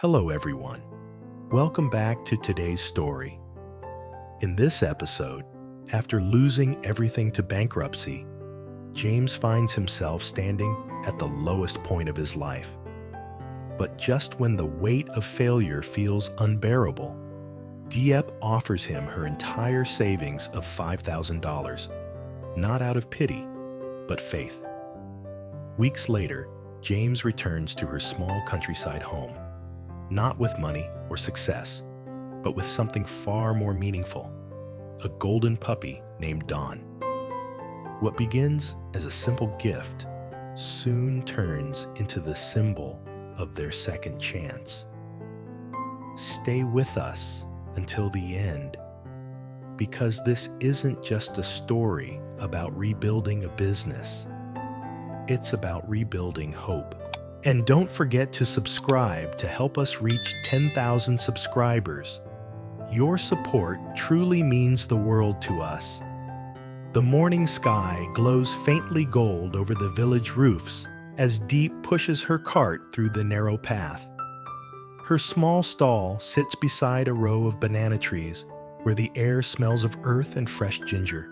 Hello, everyone. Welcome back to today's story. In this episode, after losing everything to bankruptcy, James finds himself standing at the lowest point of his life. But just when the weight of failure feels unbearable, Diep offers him her entire savings of $5,000, not out of pity, but faith. Weeks later, James returns to her small countryside home, not with money or success, but with something far more meaningful, a golden puppy named Dawn. What begins as a simple gift soon turns into the symbol of their second chance. Stay with us until the end, because this isn't just a story about rebuilding a business. It's about rebuilding hope. And don't forget to subscribe to help us reach 10,000 subscribers. Your support truly means the world to us. The morning sky glows faintly gold over the village roofs as Diep pushes her cart through the narrow path. Her small stall sits beside a row of banana trees where the air smells of earth and fresh ginger.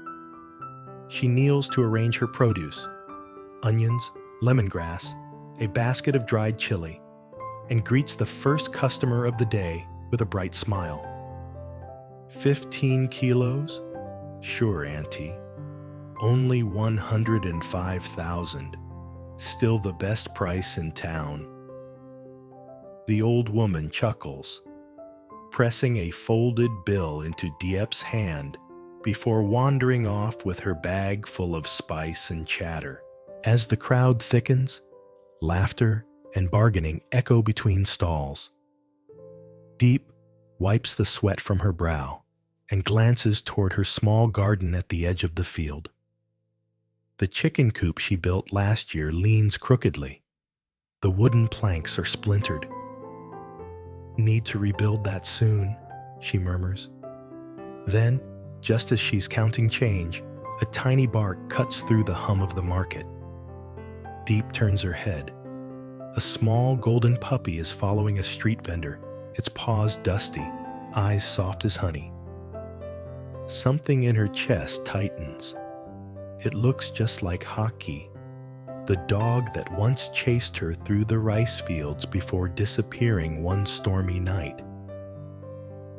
She kneels to arrange her produce: onions, lemongrass, a basket of dried chili, and greets the first customer of the day with a bright smile. 15 kilos? Sure, Auntie. Only 105,000. Still the best price in town. The old woman chuckles, pressing a folded bill into Diep's hand before wandering off with her bag full of spice and chatter. As the crowd thickens, laughter and bargaining echo between stalls. Diep wipes the sweat from her brow and glances toward her small garden at the edge of the field. The chicken coop she built last year leans crookedly. The wooden planks are splintered. Need to rebuild that soon, she murmurs. Then, just as she's counting change, a tiny bark cuts through the hum of the market. Diep turns her head. A small golden puppy is following a street vendor, its paws dusty, eyes soft as honey. Something in her chest tightens. It looks just like Hockey, the dog that once chased her through the rice fields before disappearing one stormy night.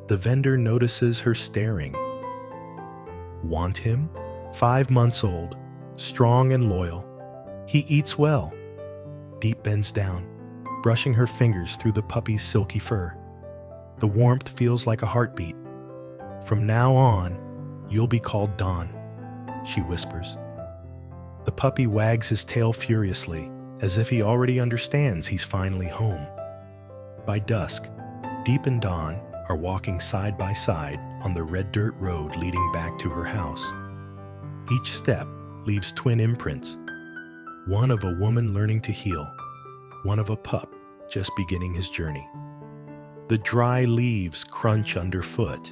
The vendor notices her staring. Want him? 5 months old, strong and loyal. He eats well. Diep bends down, brushing her fingers through the puppy's silky fur. The warmth feels like a heartbeat. From now on, you'll be called Dawn, she whispers. The puppy wags his tail furiously, as if he already understands he's finally home. By dusk, Diep and Dawn are walking side by side on the red dirt road leading back to her house. Each step leaves twin imprints. One of a woman learning to heal, one of a pup just beginning his journey. The dry leaves crunch underfoot,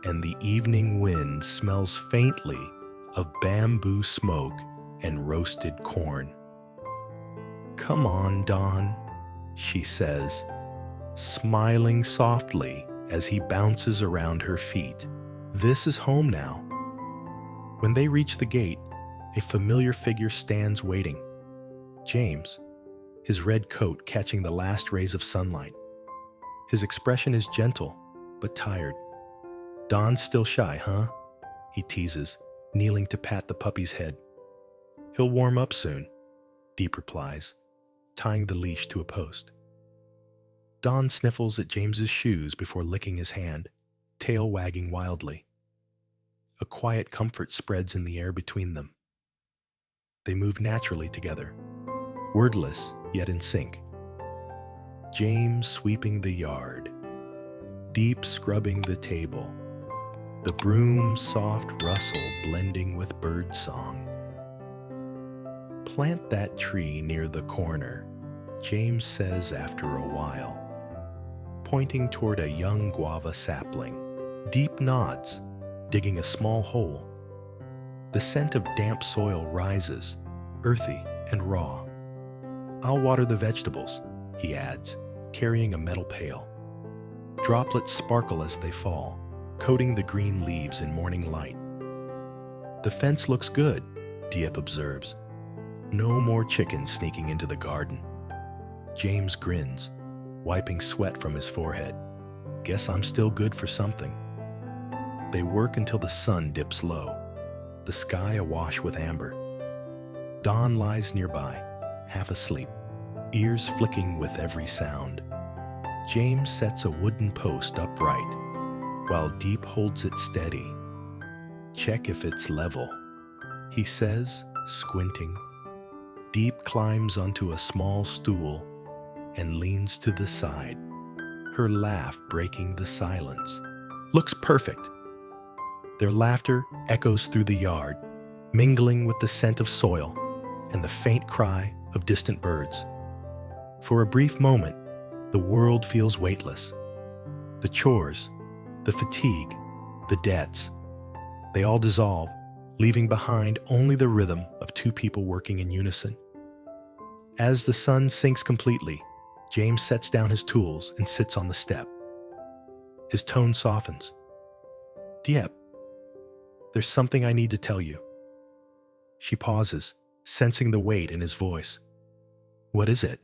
and the evening wind smells faintly of bamboo smoke and roasted corn. Come on, Dawn, she says, smiling softly as he bounces around her feet. This is home now. When they reach the gate, a familiar figure stands waiting. James, his red coat catching the last rays of sunlight. His expression is gentle, but tired. Dawn's still shy, huh? He teases, kneeling to pat the puppy's head. He'll warm up soon, Diep replies, tying the leash to a post. Dawn sniffles at James's shoes before licking his hand, tail wagging wildly. A quiet comfort spreads in the air between them. They move naturally together, wordless yet in sync. James sweeping the yard, Diep scrubbing the table, the broom's soft rustle blending with bird song. Plant that tree near the corner, James says after a while, pointing toward a young guava sapling. Diep nods, digging a small hole. The scent of damp soil rises, earthy and raw. I'll water the vegetables, he adds, carrying a metal pail. Droplets sparkle as they fall, coating the green leaves in morning light. "The fence looks good," Diep observes. "No more chickens sneaking into the garden." James grins, wiping sweat from his forehead. "Guess I'm still good for something." They work until the sun dips low, the sky awash with amber. Dawn lies nearby, half asleep, ears flicking with every sound. James sets a wooden post upright, while Diep holds it steady. "Check if it's level," he says, squinting. Diep climbs onto a small stool and leans to the side, her laugh breaking the silence. "Looks perfect." Their laughter echoes through the yard, mingling with the scent of soil and the faint cry of distant birds. For a brief moment, the world feels weightless. The chores, the fatigue, the debts, they all dissolve, leaving behind only the rhythm of two people working in unison. As the sun sinks completely, James sets down his tools and sits on the step. His tone softens. "Diep, there's something I need to tell you." She pauses, sensing the weight in his voice. "What is it?"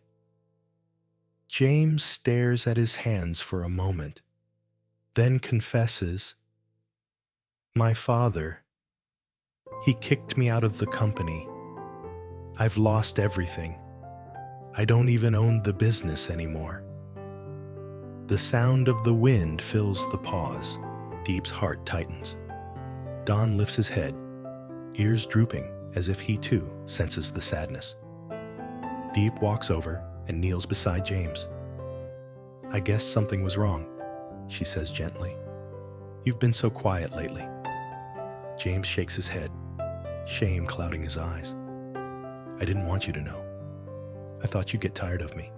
James stares at his hands for a moment, then confesses, "My father, he kicked me out of the company. I've lost everything. I don't even own the business anymore." The sound of the wind fills the pause. Diep's heart tightens. Don lifts his head, ears drooping as if he too senses the sadness. Diep walks over and kneels beside James. "I guess something was wrong," she says gently. "You've been so quiet lately." James shakes his head, shame clouding his eyes. "I didn't want you to know. I thought you'd get tired of me."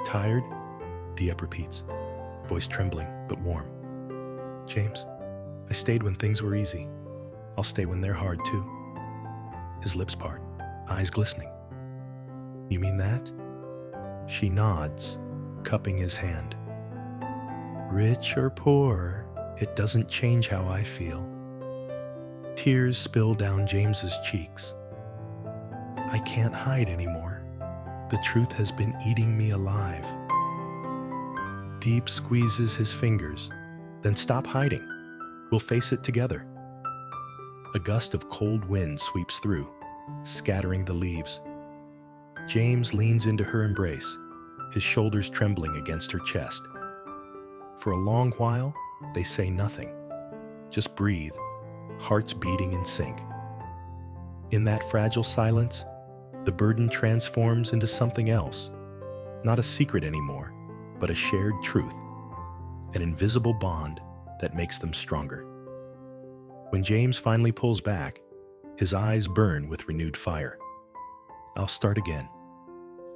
"Tired?" Diep repeats, voice trembling but warm. "James, I stayed when things were easy. I'll stay when they're hard too." His lips part, eyes glistening. "You mean that?" She nods, cupping his hand. "Rich or poor, it doesn't change how I feel." Tears spill down James's cheeks. "I can't hide anymore. The truth has been eating me alive." Diep squeezes his fingers. "Then stop hiding. We'll face it together." A gust of cold wind sweeps through, scattering the leaves. James leans into her embrace, his shoulders trembling against her chest. For a long while, they say nothing. Just breathe, hearts beating in sync. In that fragile silence, the burden transforms into something else. Not a secret anymore, but a shared truth. An invisible bond that makes them stronger. When James finally pulls back, his eyes burn with renewed fire. "I'll start again.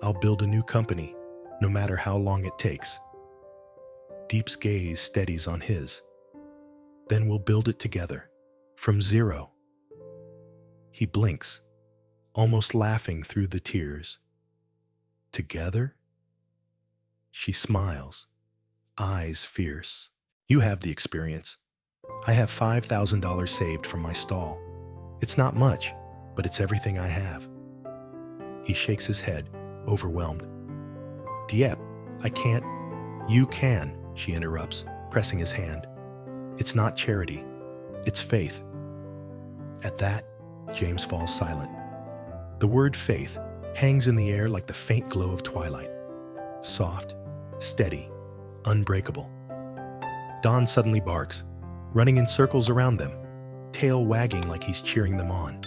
I'll build a new company, no matter how long it takes." Diep's gaze steadies on his. "Then we'll build it together, from zero." He blinks, almost laughing through the tears. "Together?" She smiles, eyes fierce. "You have the experience. I have $5,000 saved from my stall. It's not much, but it's everything I have." He shakes his head, overwhelmed. "Diep, I can't." "You can," she interrupts, pressing his hand. "It's not charity. It's faith." At that, James falls silent. The word faith hangs in the air like the faint glow of twilight. Soft, steady, unbreakable. Don suddenly barks, running in circles around them, tail wagging like he's cheering them on.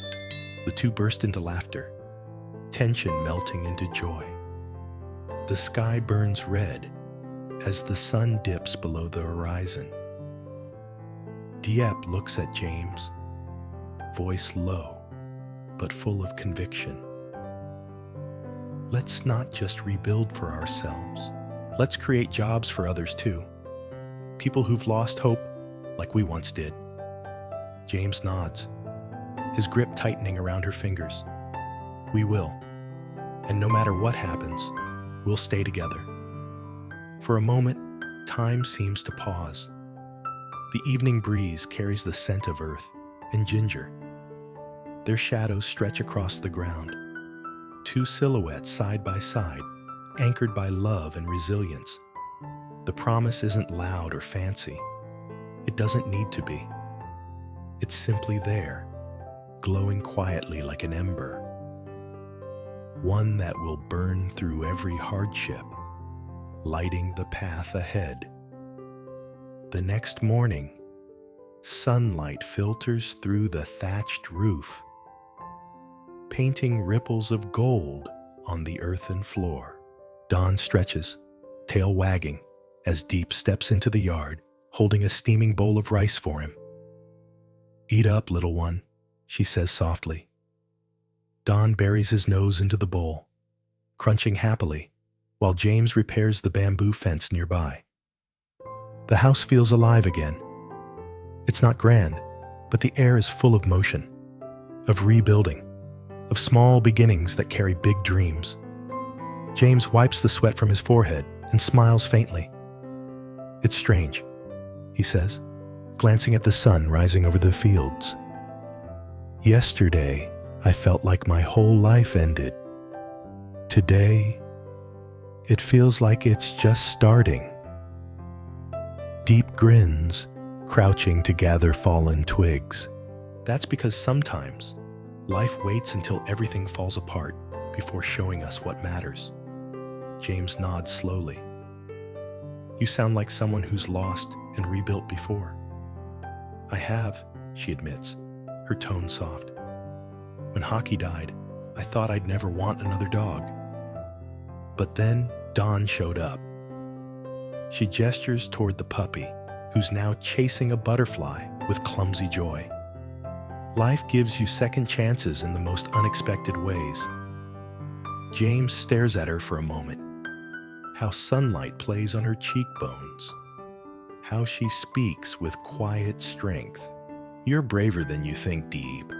The two burst into laughter, tension melting into joy. The sky burns red as the sun dips below the horizon. Diep looks at James, voice low, but full of conviction. "Let's not just rebuild for ourselves. Let's create jobs for others too. People who've lost hope, like we once did." James nods, his grip tightening around her fingers. "We will. And no matter what happens, we'll stay together. For a moment, time seems to pause. The evening breeze carries the scent of earth and ginger. Their shadows stretch across the ground, two silhouettes side by side, anchored by love and resilience. The promise isn't loud or fancy. It doesn't need to be. It's simply there, glowing quietly like an ember, one that will burn through every hardship, lighting the path ahead. The next morning, sunlight filters through the thatched roof, painting ripples of gold on the earthen floor. Dawn stretches, tail wagging, as Diep steps into the yard, holding a steaming bowl of rice for him. "Eat up, little one," she says softly. Don buries his nose into the bowl, crunching happily, while James repairs the bamboo fence nearby. The house feels alive again. It's not grand, but the air is full of motion, of rebuilding, of small beginnings that carry big dreams. James wipes the sweat from his forehead and smiles faintly. "It's strange," he says, glancing at the sun rising over the fields. "Yesterday, I felt like my whole life ended. Today, it feels like it's just starting." Diep grins, crouching to gather fallen twigs. "That's because sometimes life waits until everything falls apart before showing us what matters." James nods slowly. "You sound like someone who's lost and rebuilt before." "I have," she admits, her tone soft. "When Hockey died, I thought I'd never want another dog. But then Dawn showed up." She gestures toward the puppy, who's now chasing a butterfly with clumsy joy. Life gives you second chances in the most unexpected ways. James stares at her for a moment. How sunlight plays on her cheekbones. How she speaks with quiet strength. "You're braver than you think, Diep."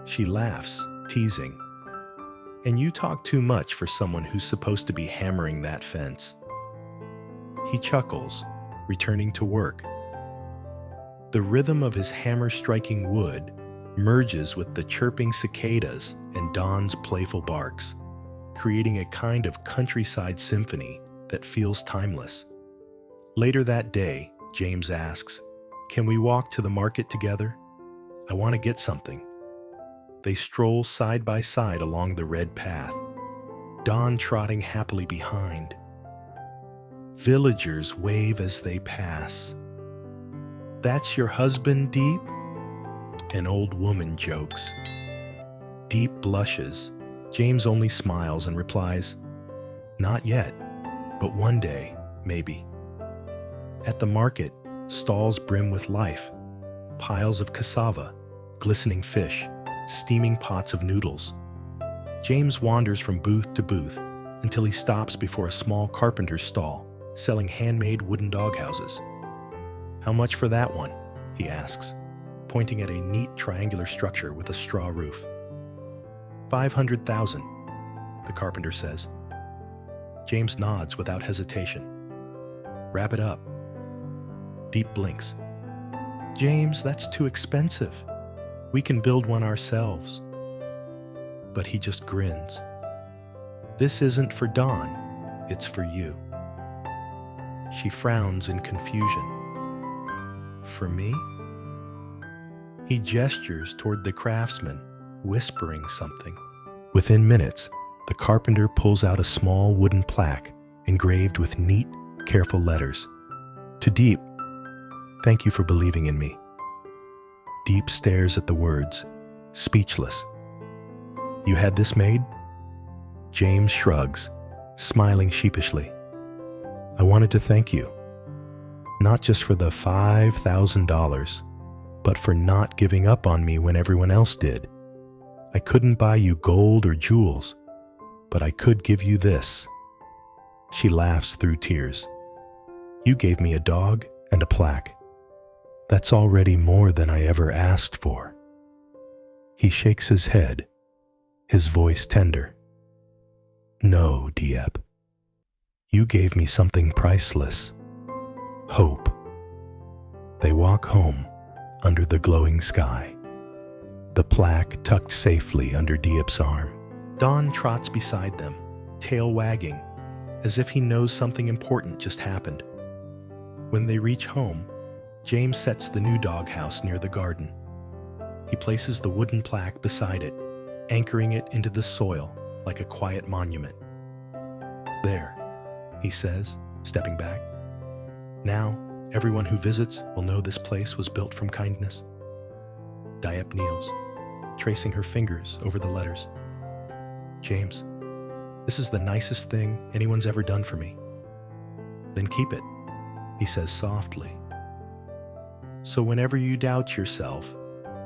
She laughs, teasing. "And you talk too much for someone who's supposed to be hammering that fence." He chuckles, returning to work. The rhythm of his hammer striking wood merges with the chirping cicadas and Dawn's playful barks, creating a kind of countryside symphony that feels timeless. Later that day, James asks, "Can we walk to the market together? I want to get something." They stroll side by side along the red path, Dawn trotting happily behind. Villagers wave as they pass. "That's your husband, Diep?" An old woman jokes. Diep blushes. James only smiles and replies, "Not yet, but one day, maybe." At the market, stalls brim with life. Piles of cassava, glistening fish, steaming pots of noodles. James wanders from booth to booth until he stops before a small carpenter's stall selling handmade wooden doghouses. "How much for that one?" he asks, pointing at a neat triangular structure with a straw roof. 500,000, the carpenter says. James nods without hesitation. "Wrap it up." Diep blinks. "James, that's too expensive. We can build one ourselves." But he just grins. "This isn't for Dawn, it's for you." She frowns in confusion. "For me?" He gestures toward the craftsman, whispering something. Within minutes, the carpenter pulls out a small wooden plaque engraved with neat, careful letters. "To Diep, thank you for believing in me." Diep stares at the words, speechless. "You had this made?" James shrugs, smiling sheepishly. "I wanted to thank you, not just for the $5,000, but for not giving up on me when everyone else did. I couldn't buy you gold or jewels, but I could give you this." She laughs through tears. "You gave me a dog and a plaque. That's already more than I ever asked for." He shakes his head, his voice tender. "No, Diep. You gave me something priceless. Hope. They walk home under the glowing sky, the plaque tucked safely under Diep's arm. Don trots beside them, tail wagging, as if he knows something important just happened. When they reach home, James sets the new doghouse near the garden. He places the wooden plaque beside it, anchoring it into the soil like a quiet monument. There, he says, stepping back. Now, everyone who visits will know this place was built from kindness. Diep kneels, tracing her fingers over the letters. James, this is the nicest thing anyone's ever done for me. Then keep it, he says softly. So whenever you doubt yourself,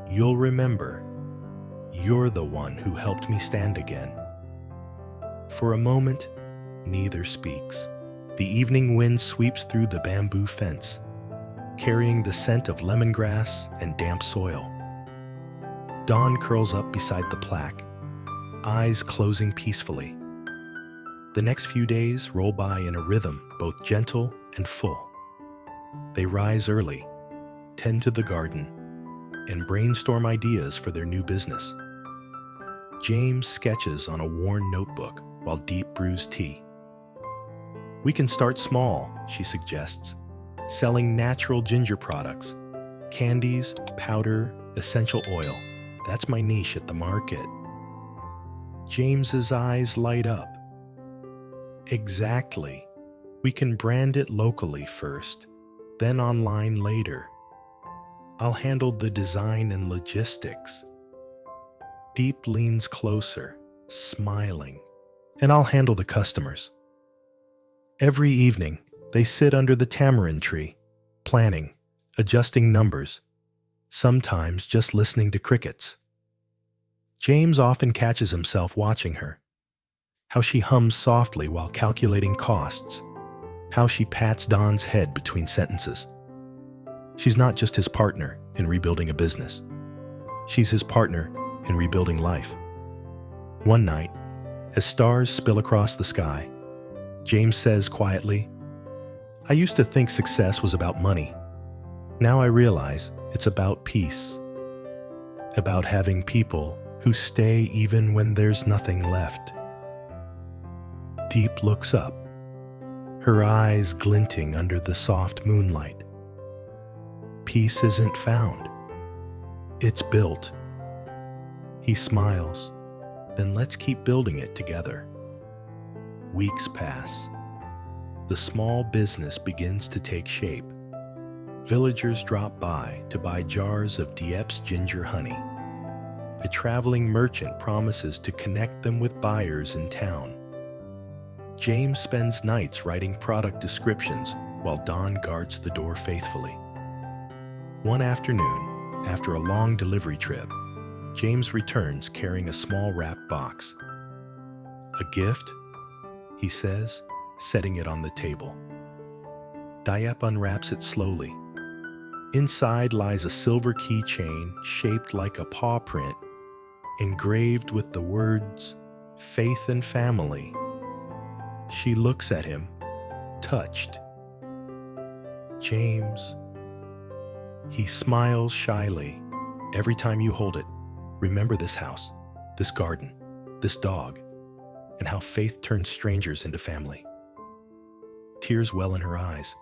you'll remember you're the one who helped me stand again. For a moment, neither speaks. The evening wind sweeps through the bamboo fence, carrying the scent of lemongrass and damp soil. Dawn curls up beside the plaque, eyes closing peacefully. The next few days roll by in a rhythm both gentle and full. They rise early, tend to the garden, and brainstorm ideas for their new business. James sketches on a worn notebook while Diep brews tea. We can start small, she suggests, selling natural ginger products, candies, powder, essential oil. That's my niche at the market. James's eyes light up. Exactly. We can brand it locally first, then online later. I'll handle the design and logistics. Diep leans closer, smiling, and I'll handle the customers. Every evening, they sit under the tamarind tree, planning, adjusting numbers, sometimes just listening to crickets. James often catches himself watching her, how she hums softly while calculating costs, how she pats Don's head between sentences. She's not just his partner in rebuilding a business. She's his partner in rebuilding life. One night, as stars spill across the sky, James says quietly, I used to think success was about money. Now I realize it's about peace, about having people who stay even when there's nothing left. Diep looks up, her eyes glinting under the soft moonlight. Peace isn't found. It's built. He smiles. Then let's keep building it together. Weeks pass. The small business begins to take shape. Villagers drop by to buy jars of Diep's ginger honey. A traveling merchant promises to connect them with buyers in town. James spends nights writing product descriptions while Don guards the door faithfully. One afternoon, after a long delivery trip, James returns carrying a small wrapped box. A gift? He says, setting it on the table. Diep unwraps it slowly. Inside lies a silver keychain shaped like a paw print, engraved with the words, faith and family. She looks at him, touched. James. He smiles shyly. Every time you hold it, remember this house, this garden, this dog, and how faith turns strangers into family. Tears well in her eyes.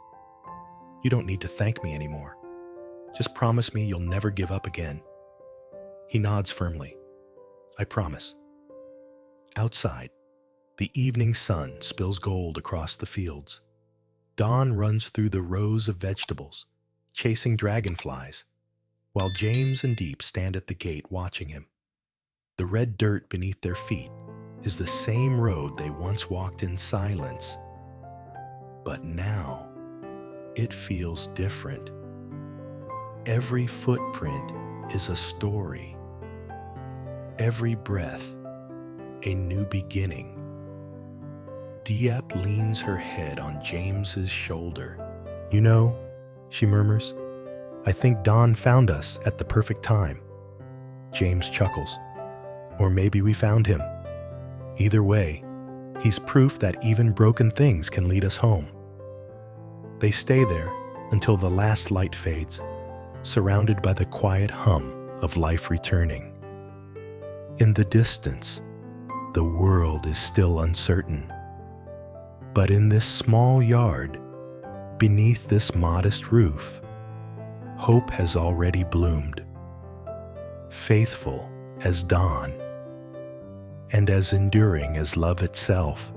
You don't need to thank me anymore. Just promise me you'll never give up again. He nods firmly. I promise. Outside, the evening sun spills gold across the fields. Dawn runs through the rows of vegetables, chasing dragonflies, while James and Diep stand at the gate watching him. The red dirt beneath their feet is the same road they once walked in silence. But now, it feels different. Every footprint is a story. Every breath, a new beginning. Diep leans her head on James's shoulder. You know, she murmurs, I think Don found us at the perfect time. James chuckles. Or maybe we found him. Either way, He's proof that even broken things can lead us home. They stay there until the last light fades, surrounded by the quiet hum of life returning. In the distance, the world is still uncertain. But in this small yard, beneath this modest roof, hope has already bloomed, faithful as dawn, and as enduring as love itself.